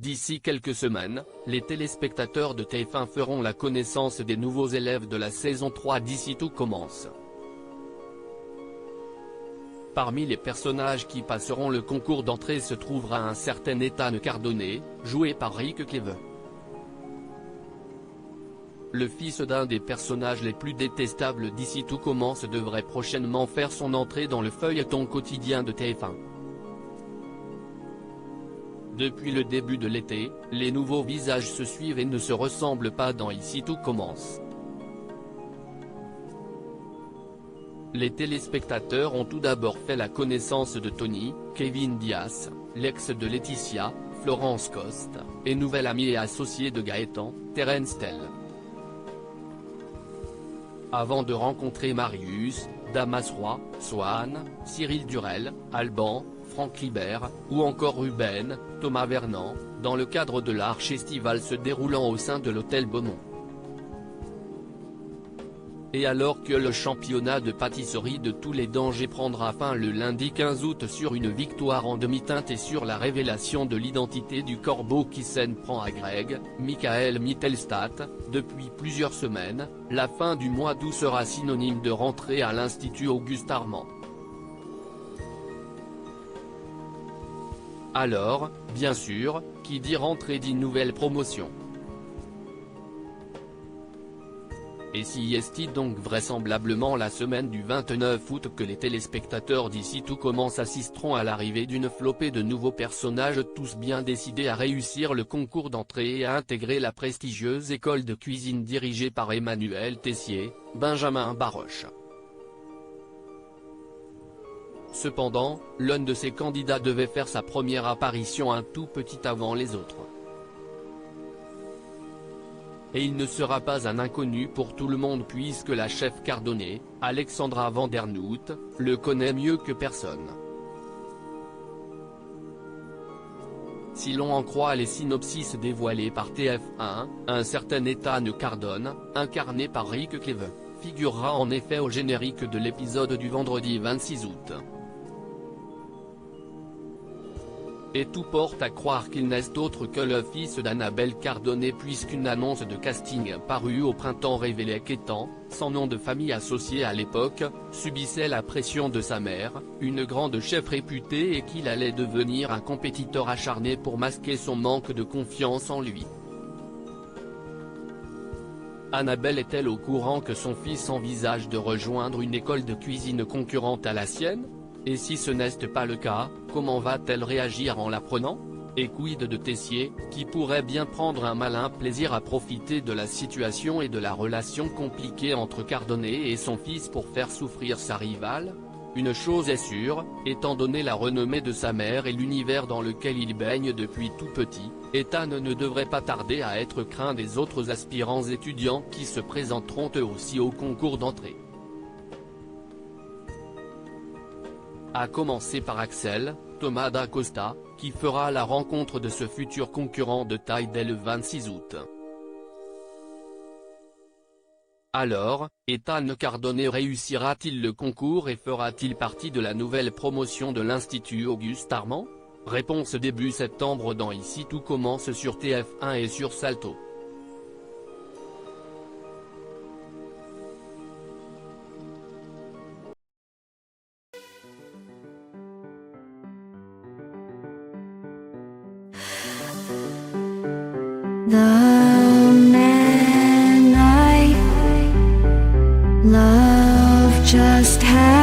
D'ici quelques semaines, les téléspectateurs de TF1 feront la connaissance des nouveaux élèves de la saison 3 d'Ici Tout Commence. Parmi les personnages qui passeront le concours d'entrée se trouvera un certain Ethan Cardonnet, joué par Rick Cleves. Le fils d'un des personnages les plus détestables d'Ici Tout Commence devrait prochainement faire son entrée dans le feuilleton quotidien de TF1. Depuis le début de l'été, les nouveaux visages se suivent et ne se ressemblent pas dans Ici Tout Commence. Les téléspectateurs ont tout d'abord fait la connaissance de Tony, Kevin Diaz, l'ex de Laetitia, Florence Coste, et nouvel ami et associé de Gaëtan, Terence Tell. Avant de rencontrer Marius, Damas Roy, Swan, Cyril Durel, Alban, Franck Ribert, ou encore Ruben, Thomas Vernant, dans le cadre de l'Arche estivale se déroulant au sein de l'hôtel Beaumont. Et alors que le championnat de pâtisserie de tous les dangers prendra fin le lundi 15 août sur une victoire en demi-teinte et sur la révélation de l'identité du corbeau qui s'en prend à Greg, Michael Mittelstadt, depuis plusieurs semaines, la fin du mois d'août sera synonyme de rentrée à l'Institut Auguste Armand. Alors, bien sûr, qui dit rentrée dit nouvelle promotion. Et si est donc vraisemblablement la semaine du 29 août que les téléspectateurs d'Ici Tout Commence assisteront à l'arrivée d'une flopée de nouveaux personnages tous bien décidés à réussir le concours d'entrée et à intégrer la prestigieuse école de cuisine dirigée par Emmanuel Tessier, Benjamin Baroche. Cependant, l'un de ces candidats devait faire sa première apparition un tout petit avant les autres. Et il ne sera pas un inconnu pour tout le monde puisque la chef Cardonnet, Alexandra Vandernoot, le connaît mieux que personne. Si l'on en croit les synopsis dévoilés par TF1, un certain Ethan Cardonnet, incarné par Rick Cleves, figurera en effet au générique de l'épisode du vendredi 26 août. Et tout porte à croire qu'il n'est autre que le fils d'Annabelle Cardonnet puisqu'une annonce de casting parue au printemps révélait qu'Ethan, sans nom de famille associé à l'époque, subissait la pression de sa mère, une grande chef réputée et qu'il allait devenir un compétiteur acharné pour masquer son manque de confiance en lui. Annabelle est-elle au courant que son fils envisage de rejoindre une école de cuisine concurrente à la sienne ? Et si ce n'est pas le cas, comment va-t-elle réagir en l'apprenant? Et quid de Tessier, qui pourrait bien prendre un malin plaisir à profiter de la situation et de la relation compliquée entre Cardonnet et son fils pour faire souffrir sa rivale? Une chose est sûre, étant donné la renommée de sa mère et l'univers dans lequel il baigne depuis tout petit, Ethan ne devrait pas tarder à être craint des autres aspirants étudiants qui se présenteront eux aussi au concours d'entrée. À commencer par Axel, Thomas d'Acosta, qui fera la rencontre de ce futur concurrent de taille dès le 26 août. Alors, Ethan Cardonnet réussira-t-il le concours et fera-t-il partie de la nouvelle promotion de l'Institut Auguste Armand? Réponse début septembre dans Ici Tout Commence sur TF1 et sur Salto. The man I love just had